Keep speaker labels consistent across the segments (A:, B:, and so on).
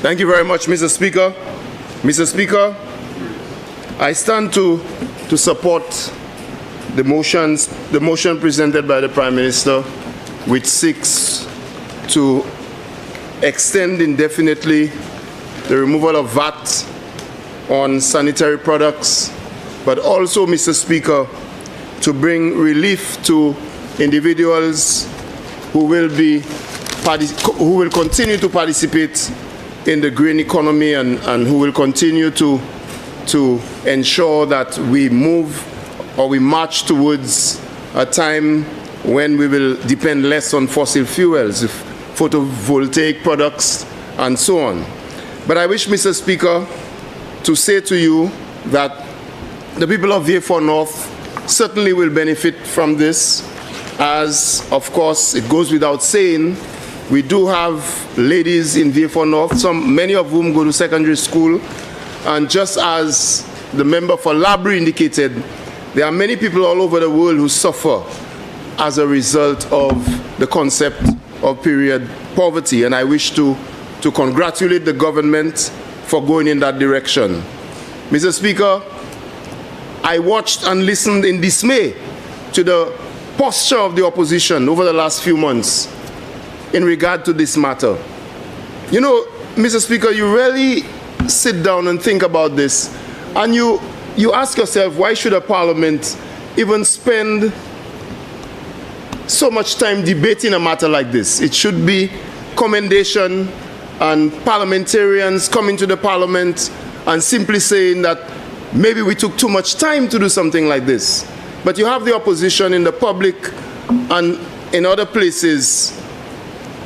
A: Thank you very much, Mr. Speaker. Mr. Speaker, I stand to support the motion presented by the Prime Minister, which seeks to extend indefinitely the removal of VAT on sanitary products, but also, Mr. Speaker, to bring relief to individuals who will continue to participate in the green economy and who will continue to ensure that we move or we march towards a time when we will depend less on fossil fuels, photovoltaic products, and so on. But I wish, Mr. Speaker, to say to you that the people of Vieux-Fort North certainly will benefit from this, as, of course, it goes without saying, we do have ladies in Vieux-Fort North, many of whom go to secondary school, and just as the member for Labrie indicated, there are many people all over the world who suffer as a result of the concept of period poverty, and I wish to congratulate the government for going in that direction. Mr. Speaker, I watched and listened in dismay to the posture of the opposition over the last few months in regard to this matter. You know, Mr. Speaker, you really sit down and think about this, and you ask yourself, why should a parliament even spend so much time debating a matter like this? It should be commendation and parliamentarians coming to the parliament and simply saying that maybe we took too much time to do something like this. But you have the opposition in the public and in other places,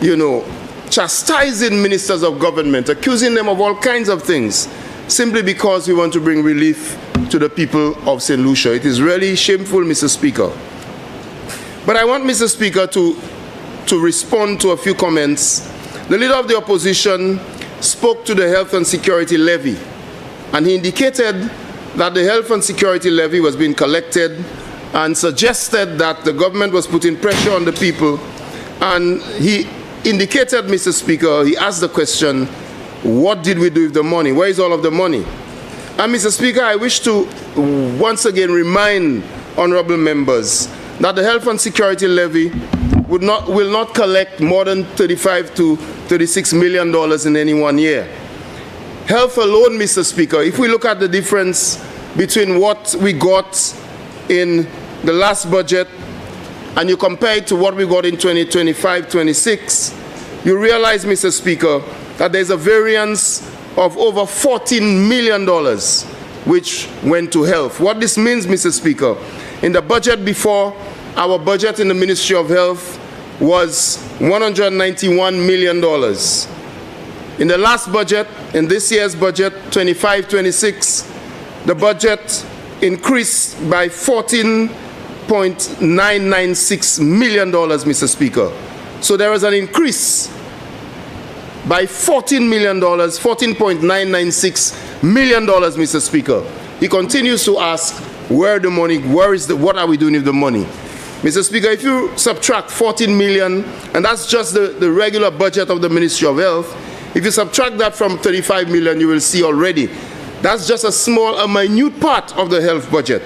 A: you know, chastising ministers of government, accusing them of all kinds of things, simply because we want to bring relief to the people of St. Lucia. It is really shameful, Mr. Speaker. But I want, Mr. Speaker, to respond to a few comments. The leader of the opposition spoke to the health and security levy, and he indicated that the health and security levy was being collected and suggested that the government was putting pressure on the people. And he indicated, Mr. Speaker, he asked the question, what did we do with the money? Where is all of the money? And Mr. Speaker, I wish to once again remind honorable members that the health and security levy will not collect more than $35 to $36 million in any 1 year. Health alone, Mr. Speaker, if we look at the difference between what we got in the last budget and you compare it to what we got in 2025-26, you realize, Mr. Speaker, that there's a variance of over $14 million which went to health. What this means, Mr. Speaker, in the budget before, our budget in the Ministry of Health was $191 million. In the last budget, in this year's budget, 25-26, the budget increased by $14.996 million, Mr. Speaker. So there is an increase by $14 million, $14.996 million, Mr. Speaker. He continues to ask, where the money, what are we doing with the money? Mr. Speaker, if you subtract 14 million, and that's just the regular budget of the Ministry of Health, if you subtract that from 35 million, you will see already that's just a minute part of the health budget.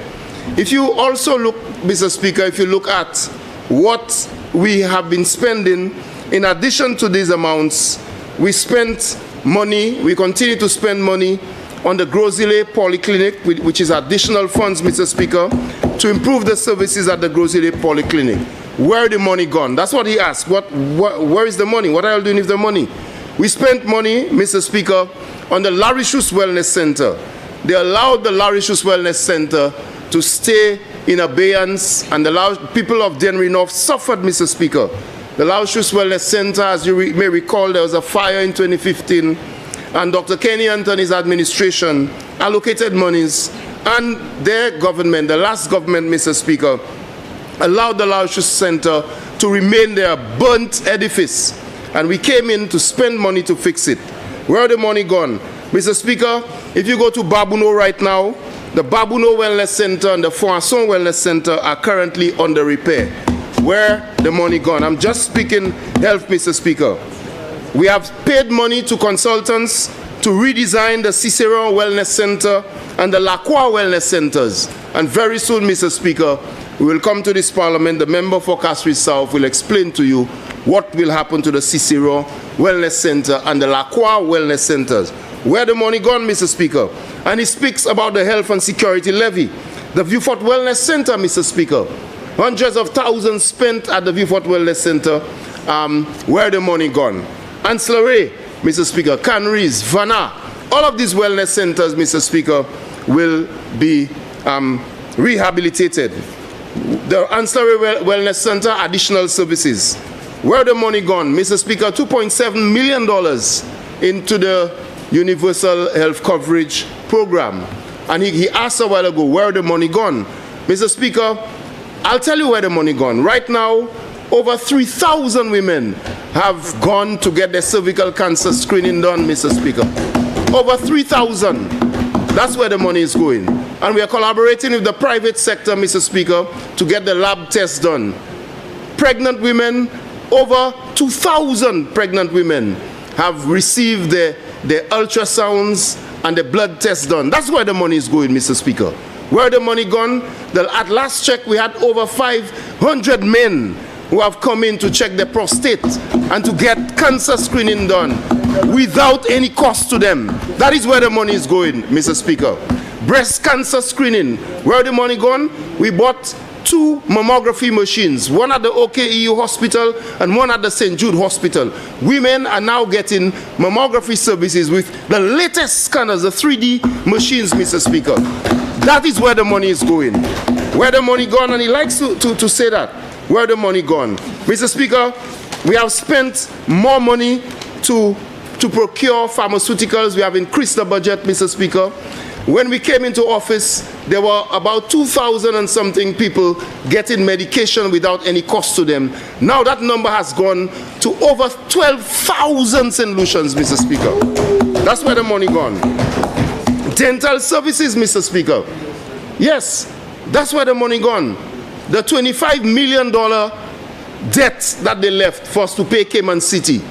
A: If you also look, Mr. Speaker, if you look at what we have been spending, in addition to these amounts, we spent money, we continue to spend money on the Grosile Polyclinic, which is additional funds, Mr. Speaker, to improve the services at the Grosile Polyclinic. Where the money gone? That's what he asked. Where is the money? What are you doing with the money? We spent money, Mr. Speaker, on the Lauritius Wellness Center. They allowed the Lauritius Wellness Center to stay in abeyance, and the people of Dennery North suffered, Mr. Speaker. The Lauritius Wellness Center, as you may recall, there was a fire in 2015, and Dr. Kenny Anthony's administration allocated monies, and their government, the last government, Mr. Speaker, allowed the Lauritius Center to remain their burnt edifice, and we came in to spend money to fix it. Where are the money gone? Mr. Speaker, if you go to Babuno right now, the Babuno Wellness Center and the Foisson Wellness Center are currently under repair. Where the money gone? I'm just speaking health, Mr. Speaker. We have paid money to consultants to redesign the Cicero Wellness Center and the Lacroix Wellness Centers. And very soon, Mr. Speaker, we will come to this Parliament. The member for Castries South will explain to you what will happen to the Cicero Wellness Center and the Lacroix Wellness Centers. Where the money gone, Mr. Speaker? And he speaks about the health and security levy. The Viewfort Wellness Center, Mr. Speaker. Hundreds of thousands spent at the Viewfort Wellness Center. Where the money gone? Ancillary, Mr. Speaker, Canneries, Vanna, all of these wellness centers, Mr. Speaker, will be rehabilitated. The Ancillary Wellness Center, additional services. Where the money gone? Mr. Speaker, $2.7 million into the Universal Health Coverage Program. And he asked a while ago, where the money gone? Mr. Speaker, I'll tell you where the money gone. Right now, over 3,000 women have gone to get their cervical cancer screening done, Mr. Speaker. Over 3,000. That's where the money is going. And we are collaborating with the private sector, Mr. Speaker, to get the lab tests done. Pregnant women, over 2,000 pregnant women have received their ultrasounds and the blood tests done. That's where the money is going, Mr. Speaker. Where the money gone? At last check, we had over 500 men who have come in to check their prostate and to get cancer screening done without any cost to them. That is where the money is going, Mr. Speaker. Breast cancer screening, where the money gone? We bought 2 mammography machines, one at the OKEU hospital and one at the St. Jude hospital. Women are now getting mammography services with the latest scanners, the 3D machines, Mr. Speaker. That is where the money is going. Where the money gone? And he likes to say that. Where the money gone? Mr. Speaker, we have spent more money to procure pharmaceuticals. We have increased the budget, Mr. Speaker. When we came into office, there were about 2,000 and something people getting medication without any cost to them. Now that number has gone to over 12,000 St. Lucians, Mr. Speaker. That's where the money gone. Dental services, Mr. Speaker. Yes, that's where the money gone. The $25 million debt that they left for us to pay Cayman City.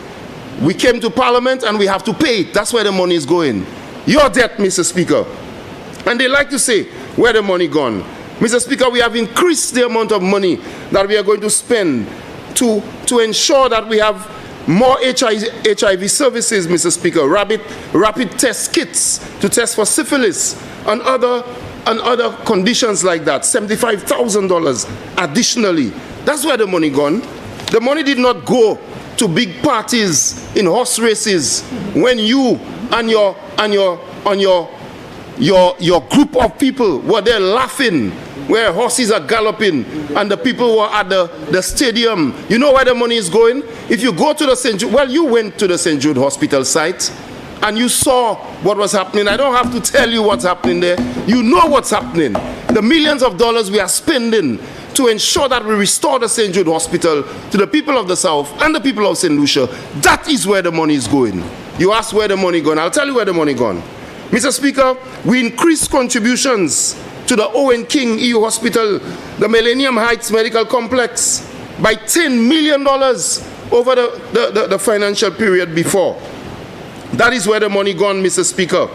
A: We came to Parliament and we have to pay it. That's where the money is going. Your debt, Mr. Speaker. And they like to say, where the money gone? Mr. Speaker, we have increased the amount of money that we are going to spend to ensure that we have more HIV services, Mr. Speaker. Rapid test kits to test for syphilis and other conditions like that. $75,000 additionally. That's where the money gone. The money did not go to big parties in horse races when you and your group of people were there laughing where horses are galloping and the people were at the stadium. You know where the money is going? If you go to the St. Jude, well, you went to the St. Jude hospital site and you saw what was happening. I don't have to tell you what's happening there. You know what's happening. The millions of dollars we are spending to ensure that we restore the St. Jude Hospital to the people of the South and the people of St. Lucia. That is where the money is going. You ask where the money gone. I'll tell you where the money gone. Mr. Speaker, we increased contributions to the Owen King EU Hospital, the Millennium Heights Medical Complex by $10 million over the financial period before. That is where the money gone, Mr. Speaker.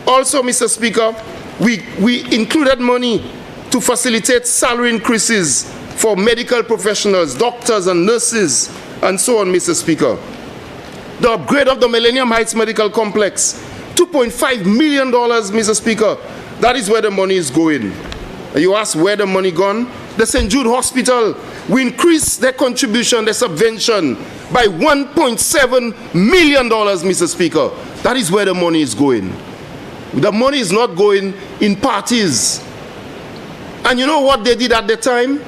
A: Also, Mr. Speaker, we included money to facilitate salary increases for medical professionals, doctors and nurses, and so on, Mr. Speaker. The upgrade of the Millennium Heights Medical Complex, $2.5 million, Mr. Speaker. That is where the money is going. You ask where the money gone? The St. Jude Hospital, we increased their contribution, their subvention by $1.7 million, Mr. Speaker. That is where the money is going. The money is not going in parties. And you know what they did at the time?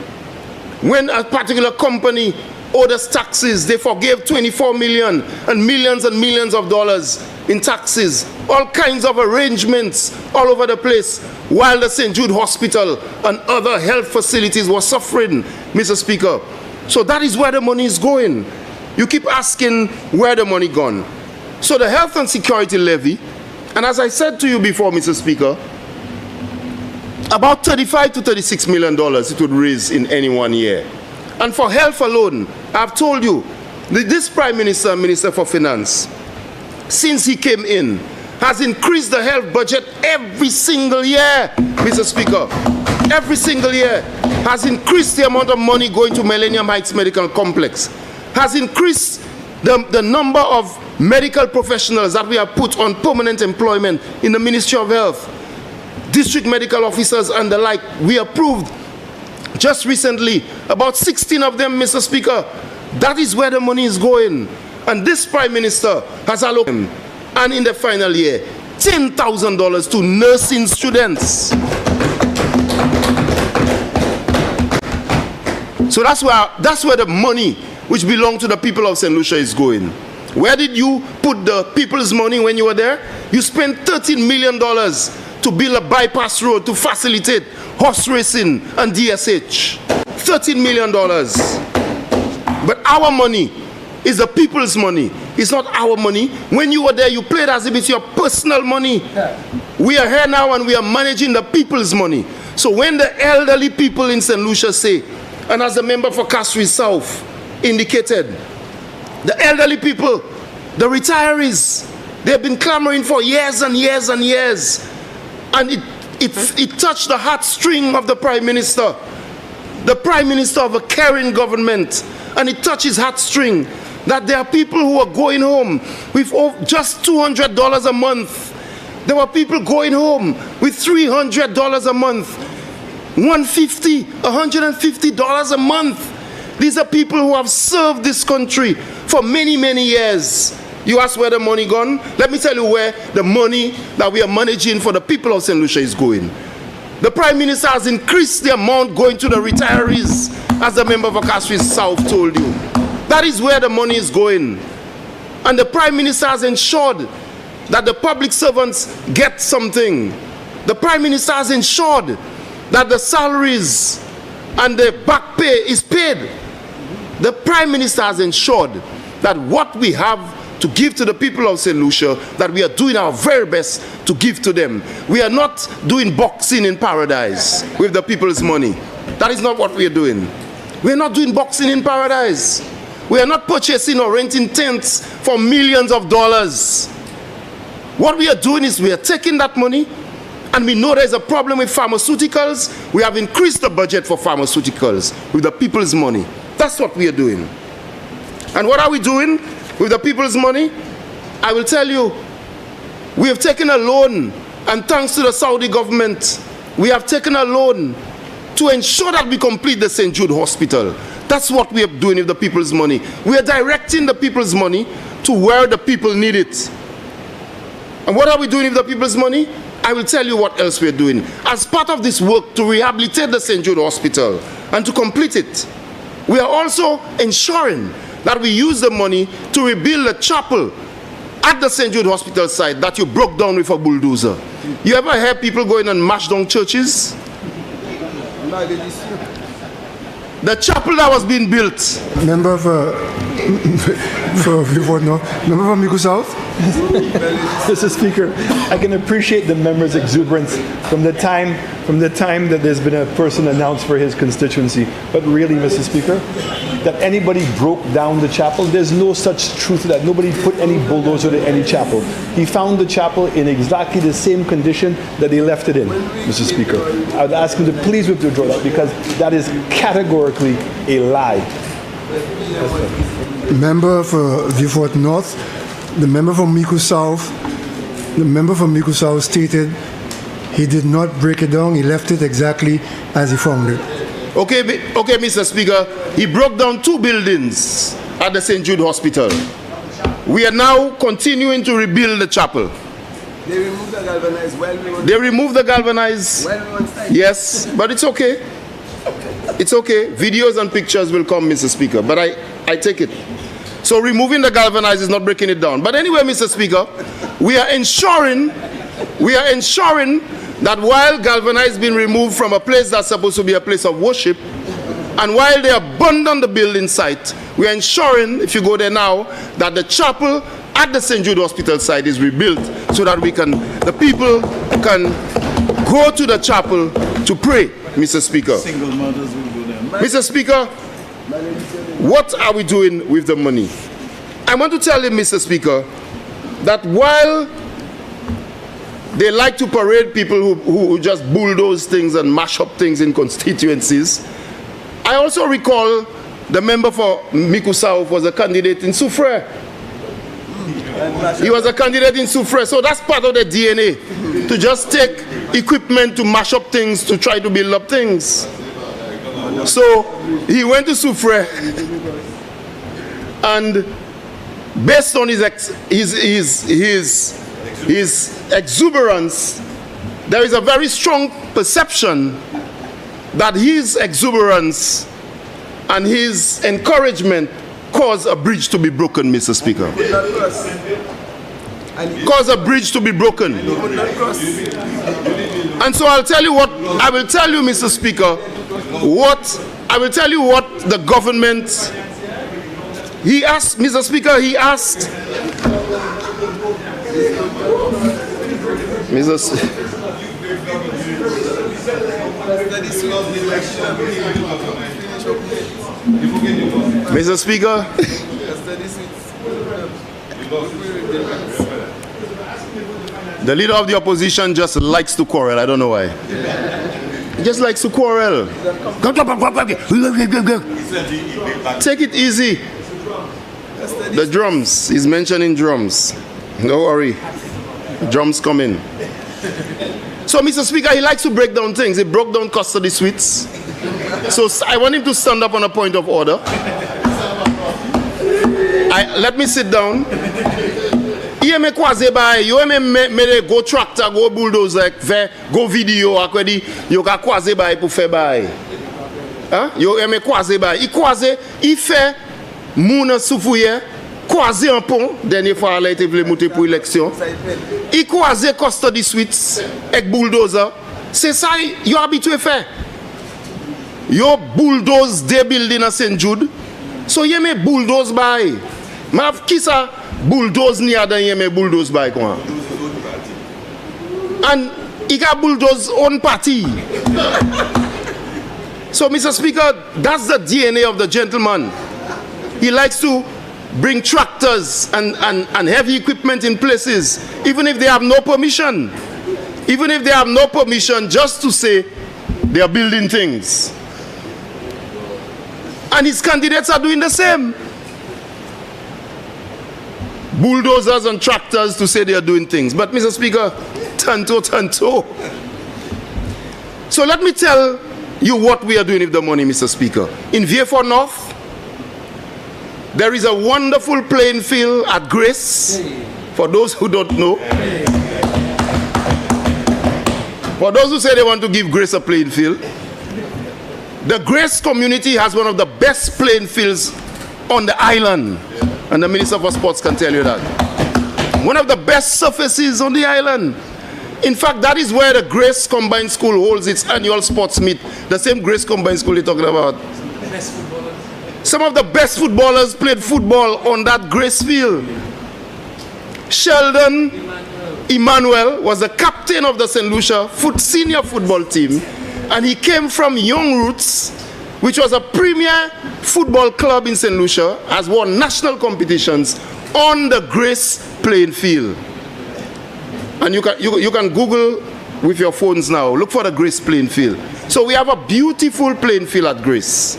A: When a particular company owed us taxes, they forgave $24 million and millions of dollars in taxes. All kinds of arrangements all over the place, while the St. Jude Hospital and other health facilities were suffering, Mr. Speaker. So that is where the money is going. You keep asking where the money gone. So the health and security levy, and as I said to you before, Mr. Speaker, about $35 to $36 million it would raise in any 1 year. And for health alone, I've told you, This Prime Minister and Minister for Finance, since he came in, has increased the health budget every single year, Mr. Speaker. Every single year. Has increased the amount of money going to Millennium Heights Medical Complex. Has increased the number of medical professionals that we have put on permanent employment in the Ministry of Health. District medical officers and the like. We approved just recently about 16 of them, Mr. Speaker. That is where the money is going. And this Prime Minister has allocated, and in the final year, $10,000 to nursing students. So that's where the money which belongs to the people of St. Lucia is going. Where did you put the people's money when you were there? You spent $13 million to build a bypass road to facilitate horse racing and DSH. $13 million. But our money is the people's money. It's not our money. When you were there, you played as if it's your personal money. We are here now and we are managing the people's money. So when the elderly people in St. Lucia say, and as the member for Castries South indicated, the elderly people, the retirees, they've been clamoring for years and years and years. And it touched the heartstring of the Prime Minister of a caring government. And it touches heartstring that there are people who are going home with just $200 a month. There were people going home with $300 a month, $150, $150 a month. These are people who have served this country for many, many years. You ask where the money gone? Let me tell you where the money that we are managing for the people of St. Lucia is going. The Prime Minister has increased the amount going to the retirees, as the member for Castries South told you. That is where the money is going. And the Prime Minister has ensured that the public servants get something. The Prime Minister has ensured that the salaries and the back pay is paid. The Prime Minister has ensured that what we have to give to the people of St. Lucia, that we are doing our very best to give to them. We are not doing boxing in paradise with the people's money. That is not what we are doing. We are not doing boxing in paradise. We are not purchasing or renting tents for millions of dollars. What we are doing is we are taking that money, and we know there's a problem with pharmaceuticals. We have increased the budget for pharmaceuticals with the people's money. That's what we are doing. And what are we doing with the people's money? I will tell you, we have taken a loan, and thanks to the Saudi government, we have taken a loan to ensure that we complete the St. Jude Hospital. That's what we are doing with the people's money. We are directing the people's money to where the people need it. And what are we doing with the people's money? I will tell you what else we are doing. As part of this work to rehabilitate the St. Jude Hospital and to complete it, we are also ensuring that we use the money to rebuild a chapel at the St. Jude Hospital site that you broke down with a bulldozer. You ever hear people going and mash down churches? The chapel that was being built.
B: Member for Member from Miku South.
C: Mr. Speaker, I can appreciate the member's exuberance from the time that there's been a person announced for his constituency. But really, Mr. Speaker, that anybody broke down the chapel, there's no such truth to that. Nobody put any bulldozer to any chapel. He found the chapel in exactly the same condition that he left it in, Mr. Speaker. I would ask him to please withdraw that, because that is categorically a lie.
B: Member for Vieux North, the member from Miku South, stated he did not break it down, he left it exactly as he found it.
A: Okay, Mr. Speaker, he broke down 2 buildings at the St. Jude Hospital. We are now continuing to rebuild the chapel.
D: They removed the galvanized well.
A: They removed the galvanized. Yes, but it's okay. It's okay. Videos and pictures will come, Mr. Speaker, but I take it. So removing the galvanized is not breaking it down. But anyway, Mr. Speaker, we are ensuring that while galvanized is being removed from a place that's supposed to be a place of worship, and while they abandon the building site, we are ensuring, if you go there now, that the chapel at the St. Jude Hospital site is rebuilt so that the people can go to the chapel to pray, Mr. Speaker.
D: Single mothers will go there.
A: Mr. Speaker, what are we doing with the money? I want to tell you, Mr. Speaker, that while they like to parade people who just bulldoze things and mash up things in constituencies, I also recall the member for Miku South was a candidate in Soufrière. He was a candidate in Soufrière, so that's part of the DNA, to just take equipment to mash up things, to try to build up things. So he went to Soufrière, and based on his exuberance, there is a very strong perception that his exuberance and his encouragement caused a bridge to be broken, Mr. Speaker. Caused a bridge to be broken. And so I'll tell you what, I will tell you, Mr. Speaker, I will tell you what the government, he asked, Mr. Speaker, he asked, Mr. Speaker, the leader of the opposition just likes to quarrel. I don't know why. He just likes to quarrel. Take it easy. The drums. He's mentioning drums. Don't worry. Drums come in. So, Mr. Speaker, he likes to break down things. He broke down custody suites. So I want him to stand up on a point of order. Let me sit down. You me kwaze bay, you me go tractor, go bulldozer, go video, akwedi, you ka kwaze bay pour faire bay. Hein? You me kwaze bay. I kwaze, il fait mouna soufouye, kwaze un pont, dernière fois elle a été vle monter pour élection. I kwaze custody suites avec bulldozer. C'est ça you habitué faire. You bulldoze des buildings à St. Jude. So you me bulldoze bay. Ma qui ça bulldoze ni adan you me bulldoze bay quoi. And he got bulldoze on party. So, Mr. Speaker, that's the DNA of the gentleman. He likes to bring tractors and heavy equipment in places, even if they have no permission. Even if they have no permission, just to say they are building things. And his candidates are doing the same. Bulldozers and tractors to say they are doing things. But, Mr. Speaker, tanto. So let me tell you what we are doing with the money, Mr. Speaker. In Vieux-Fort North, there is a wonderful playing field at Grace. For those who don't know. For those who say they want to give Grace a playing field. The Grace community has one of the best playing fields on the island. And the Minister for Sports can tell you that. One of the best surfaces on the island. In fact, that is where the Grace Combined School holds its annual sports meet. The same Grace Combined School you're talking about. Some of the best footballers played football on that Grace field. Sheldon Emmanuel was the captain of the St. Lucia senior football team. And he came from Young Roots, which was a premier football club in St. Lucia, has won national competitions on the Grace playing field. And you can Google with your phones now. Look for the Grace playing field. So we have a beautiful playing field at Grace.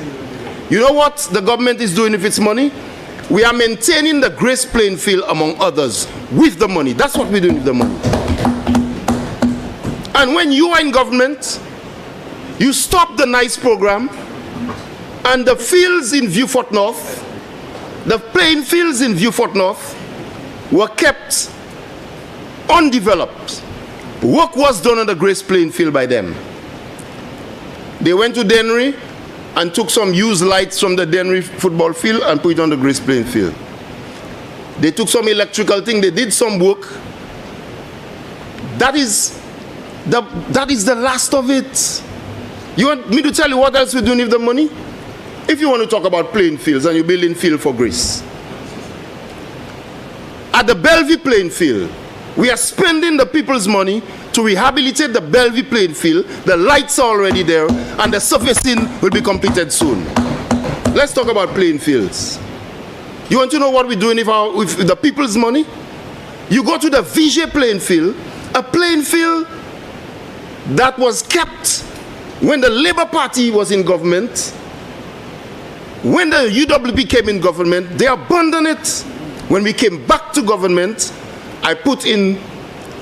A: You know what the government is doing with its money? We are maintaining the Grace playing field among others with the money. That's what we're doing with the money. And when you are in government, you stop the NICE program, and the fields in Vieux-Fort North, the playing fields in Vieux-Fort North were kept undeveloped. Work was done on the Grace playing field by them. They went to Dennery and took some used lights from the Dennery football field and put it on the Grace playing field. They took some electrical thing, they did some work. That is the last of it. You want me to tell you what else we're doing with the money? If you want to talk about playing fields and you're building field for Grace. At the Bellevue playing field, we are spending the people's money to rehabilitate the Bellevue playing field. The lights are already there and the surfacing will be completed soon. Let's talk about playing fields. You want to know what we're doing with the people's money? You go to the VJ playing field, a playing field that was kept when the Labour Party was in government. When the UWP came in government, they abandoned it. When we came back to government, I put in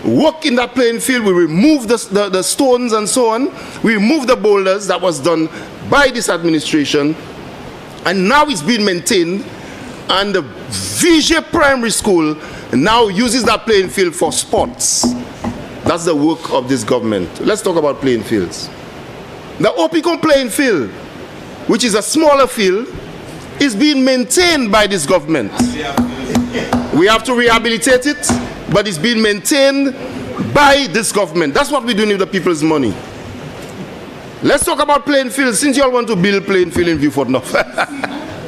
A: work in that playing field. We removed the stones and so on. We removed the boulders. That was done by this administration. And now it's being maintained. And the VJ Primary School now uses that playing field for sports. That's the work of this government. Let's talk about playing fields. The Opicon playing field, which is a smaller field, is being maintained by this government. We have to rehabilitate it, but it's being maintained by this government. That's what we're doing with the people's money. Let's talk about playing fields, since you all want to build playing field in Vieux-Fort North.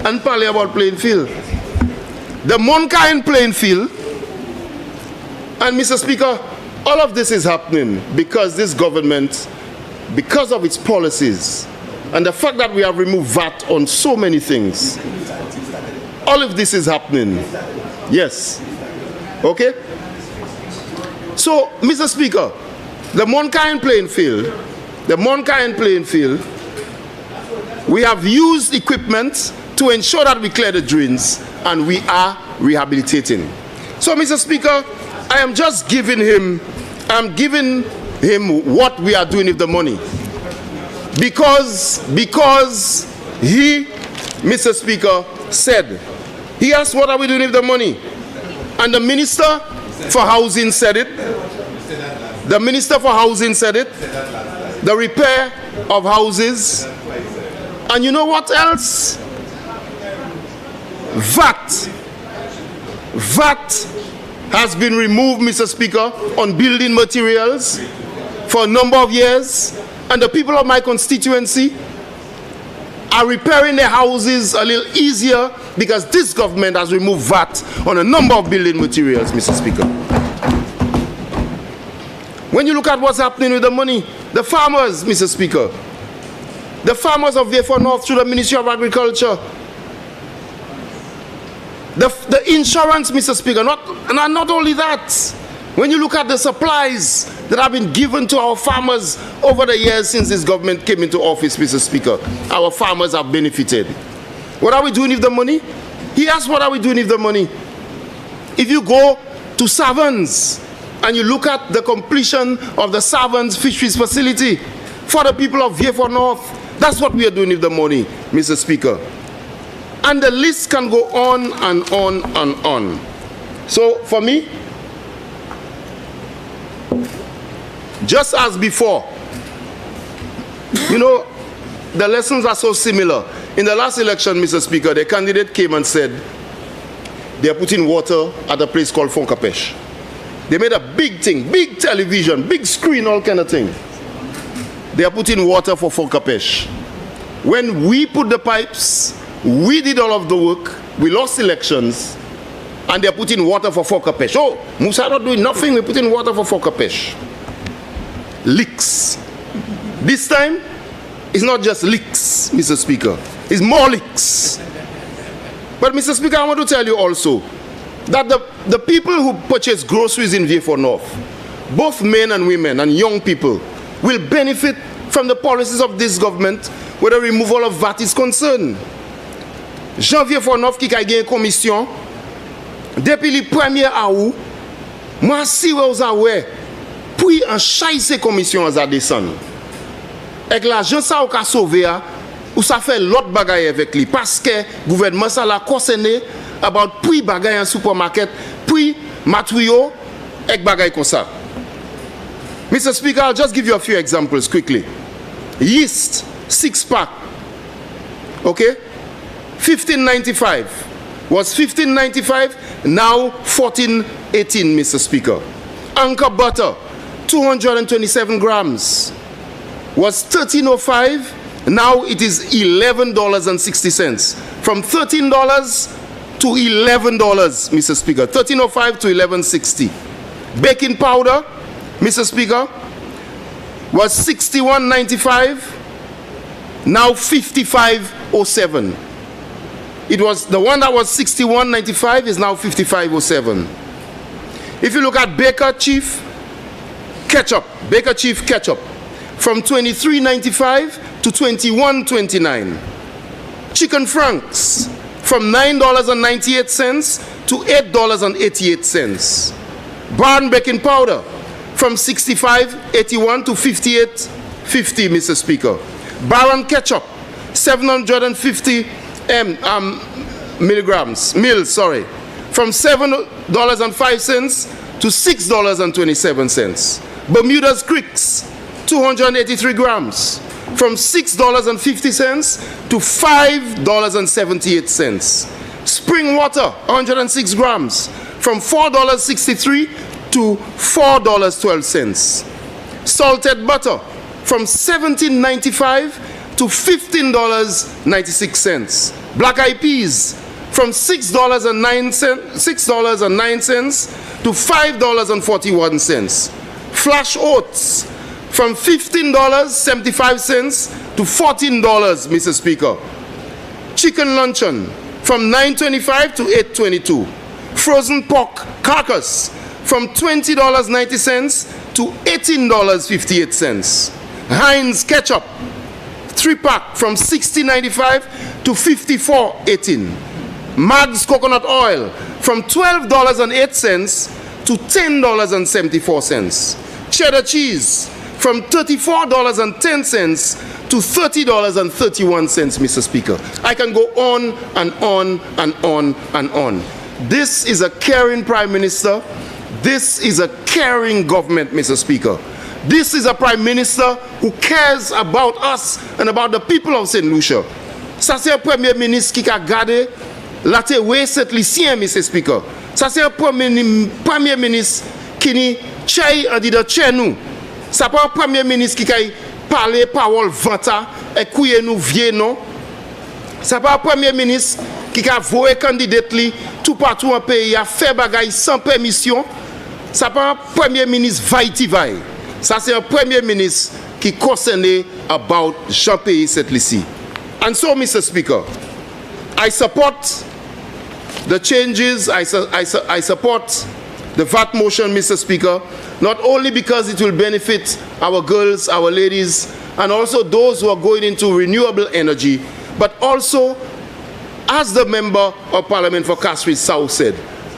A: And probably about playing field. The Moncaine playing field, and Mr. Speaker, all of this is happening because this government, because of its policies, and the fact that we have removed VAT on so many things, all of this is happening. Yes. Okay? So, Mr. Speaker, the Moncaine playing field, we have used equipment to ensure that we clear the drains, and we are rehabilitating. So, Mr. Speaker, I am just giving him what we are doing with the money. Because he, Mr. Speaker, said, he asked, what are we doing with the money? And the Minister for Housing said it. The Minister for Housing said it. The repair of houses. And you know what else? VAT has been removed, Mr. Speaker, on building materials for a number of years. And the people of my constituency are repairing their houses a little easier because this government has removed VAT on a number of building materials, Mr. Speaker. When you look at what's happening with the money, the farmers, Mr. Speaker, the farmers of Vieux-Fort North through the Ministry of Agriculture, the insurance, Mr. Speaker, not only that, when you look at the supplies that have been given to our farmers over the years since this government came into office, Mr. Speaker, our farmers have benefited. What are we doing with the money? He asked, what are we doing with the money? If you go to Savans and you look at the completion of the Savans Fisheries Facility for the people of Vieux-Fort North, that's what we are doing with the money, Mr. Speaker. And the list can go on and on and on. So for me, just as before, you know, the lessons are so similar. In the last election, Mr. Speaker, the candidate came and said they are putting water at a place called Fonkapesh. They made a big thing, big television, big screen, all kind of thing. They are putting water for Fonkapesh. When we put the pipes, we did all of the work, we lost elections, and they are putting water for Fonkapesh. Oh, Musa not doing nothing, we're putting water for Fonkapesh. Leaks. This time, it's not just leaks, Mr. Speaker. It's more leaks. But, Mr. Speaker, I want to tell you also that the people who purchase groceries in Vieux-Fort North, both men and women and young people, will benefit from the policies of this government where the removal of VAT is concerned. Jean Vieux-Fort North qui a gagné commission depuis le 1er août, moi si vous avez puis en chaise commission à descendre. Avec l'argent ça ou sauvé ou ça fait l'autre bagaille avec lui parce que gouvernement ça l'a concerné about puis bagaille en supermarket, puis matériaux avec bagaille comme ça. Mr. Speaker, I'll just give you a few examples quickly. Yeast 6-pack. Okay? $15.95 was $15.95, now $14.18, Mr. Speaker. Anchor butter, 227 grams, was $13.05, now it is $11.60. From $13 to $11, Mr. Speaker. $13.05 to $11.60. Baking powder, Mr. Speaker, was $61.95, now $55.07. It was the one that was 61.95 is now 55.07. If you look at Baker Chief ketchup, from 23.95 to 21.29. Chicken franks from $9.98 to $8.88. Barn baking powder from 65.81 to 58.50, Mr. Speaker. Baron ketchup 750 mils, from $7.05 to $6.27. Bermuda's Creeks 283 grams from $6.50 to $5.78. Spring water 106 grams from $4.63 to $4.12. Salted butter from $17.95 to $15.96. Black eyed peas from $6.09 to $5.41. Flash oats from $15.75 to $14, Mr. Speaker. Chicken luncheon from $9.25 to $8.22. Frozen pork carcass from $20.90 to $18.58. Heinz ketchup 3-pack from $60.95 to $54.18. Mag's coconut oil from $12.08 to $10.74. Cheddar cheese from $34.10 to $30.31, Mr. Speaker. I can go on and on and on and on. This is a caring Prime Minister. This is a caring government, Mr. Speaker. This is a Prime Minister who cares about us and about the people of St. Lucia. Ça c'est un Premier Ministre qui a gardé la terre cette lycée, Mr. Speaker. Ça c'est un Premier Ministre qui ni chai en dit de chez nous. Ça pas un Premier Ministre qui a parlé parole vanta et couillé nous vieux non. Ça pas un Premier Ministre qui a voué candidat li tout partout en pays a fait bagaille sans permission. Ça pas un Premier Ministre vaille-ti-vaille. Ça c'est un Premier Ministre qui concernait about Jean-Pays cette lycée. And so, Mr. Speaker, I support the changes, I support the VAT motion, Mr. Speaker, not only because it will benefit our girls, our ladies, and also those who are going into renewable energy, but also, as the Member of Parliament for Castries South said,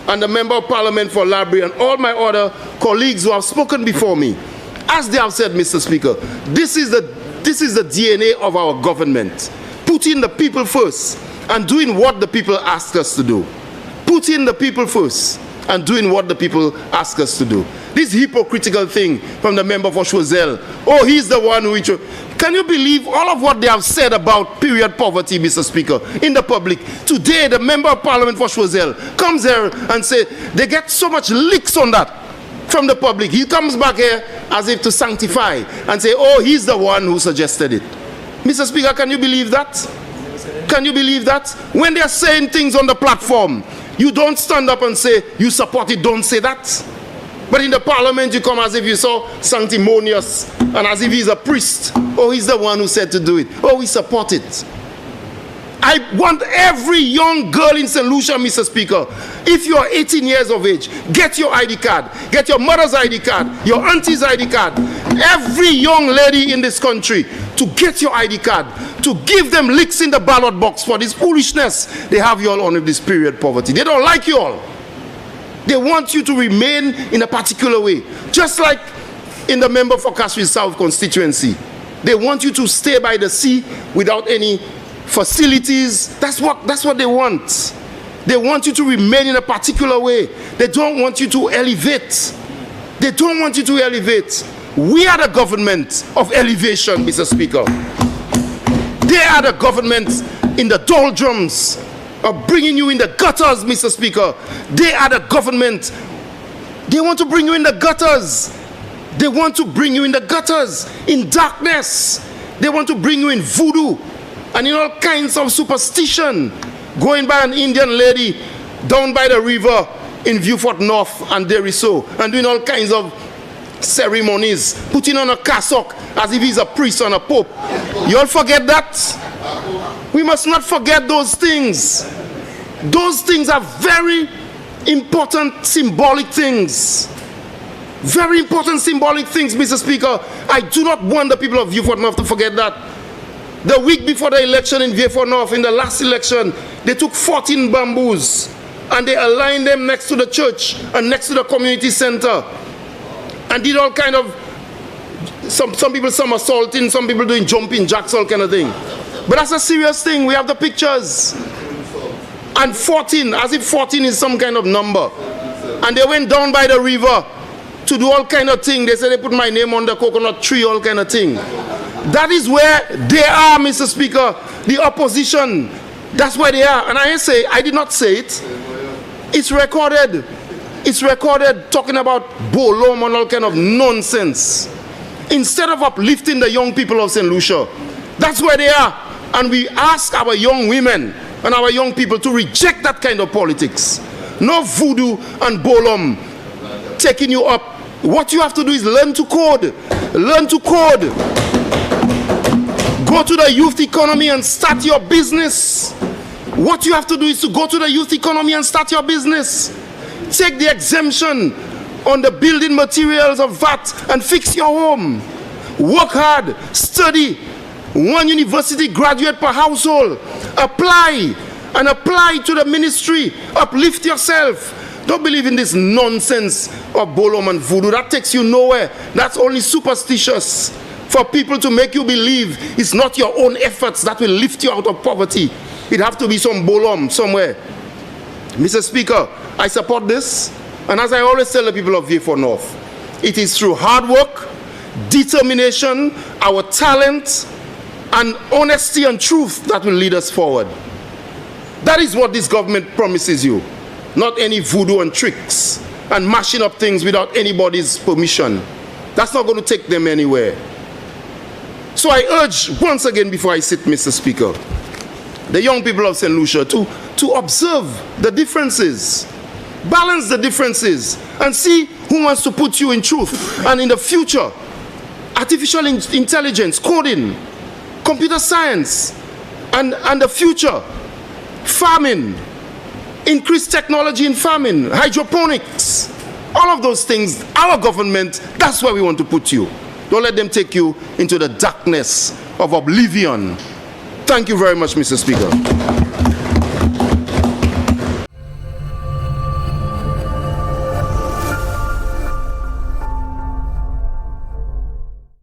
A: and the Member of Parliament for Labrie and all my other colleagues who have spoken before me, as they have said, Mr. Speaker, this is the DNA of our government. Putting the people first and doing what the people ask us to do. Putting the people first and doing what the people ask us to do. This hypocritical thing from the member for Choiseul. Oh, he's the one who... Can you believe all of what they have said about period poverty, Mr. Speaker, in the public? Today, the member of Parliament for Choiseul comes here and say they get so much licks on that from the public. He comes back here as if to sanctify and say, oh, he's the one who suggested it. Mr. Speaker, can you believe that? Can you believe that? When they're saying things on the platform, you don't stand up and say, you support it, don't say that. But in the parliament, you come as if you're so sanctimonious and as if he's a priest. Oh, he's the one who said to do it. Oh, we support it. I want every young girl in St. Lucia, Mr. Speaker, if you are 18 years of age, get your ID card, get your mother's ID card, your auntie's ID card, every young lady in this country to get your ID card, to give them licks in the ballot box for this foolishness they have you all on with this period poverty. They don't like you all. They want you to remain in a particular way, just like in the member for Castries South constituency. They want you to stay by the sea without any facilities. That's what they want. They want you to remain in a particular way. They don't want you to elevate. They don't want you to elevate. We are the government of elevation, Mr. Speaker. They are the government in the doldrums of bringing you in the gutters, Mr. Speaker. They are the government. They want to bring you in the gutters. They want to bring you in the gutters, in darkness. They want to bring you in voodoo and in all kinds of superstition, going by an Indian lady down by the river in Viewfort North and Deriso, and doing all kinds of ceremonies, putting on a cassock as if he's a priest and a pope. You all forget that? We must not forget those things. Those things are very important symbolic things. Very important symbolic things, Mr. Speaker. I do not want the people of Vieux-Fort North to forget that. The week before the election in Vieux-Fort North, in the last election, they took 14 bamboos and they aligned them next to the church and next to the community center and did all kind of, some people somersaulting, some people doing jumping jacks, all kind of thing. But that's a serious thing. We have the pictures. And 14, as if 14 is some kind of number. And they went down by the river to do all kind of thing. They said they put my name on the coconut tree, all kind of thing. That is where they are, Mr. Speaker. The opposition. That's where they are. And I did not say it. It's recorded. It's recorded talking about bolom and all kind of nonsense. Instead of uplifting the young people of St. Lucia. That's where they are. And we ask our young women and our young people to reject that kind of politics. No voodoo and bolom taking you up. What you have to do is learn to code. Learn to code. Go to the youth economy and start your business. What you have to do is to go to the youth economy and start your business. Take the exemption on the building materials of VAT and fix your home. Work hard, study. 1 university graduate per household. Apply and apply to the ministry. Uplift yourself. Don't believe in this nonsense of bolom and voodoo. That takes you nowhere. That's only superstitious for people to make you believe it's not your own efforts that will lift you out of poverty. It have to be some bolom somewhere. Mr. Speaker, I support this. And as I always tell the people of Vieux-Fort North, it is through hard work, determination, our talent, and honesty and truth that will lead us forward. That is what this government promises you. Not any voodoo and tricks and mashing up things without anybody's permission. That's not going to take them anywhere. So I urge, once again before I sit, Mr. Speaker, the young people of St. Lucia to observe the differences, balance the differences, and see who wants to put you in truth. And in the future, artificial intelligence, coding, computer science, and the future, farming, increased technology in farming, hydroponics, all of those things, our government, that's where we want to put you. Don't let them take you into the darkness of oblivion. Thank you very much, Mr. Speaker.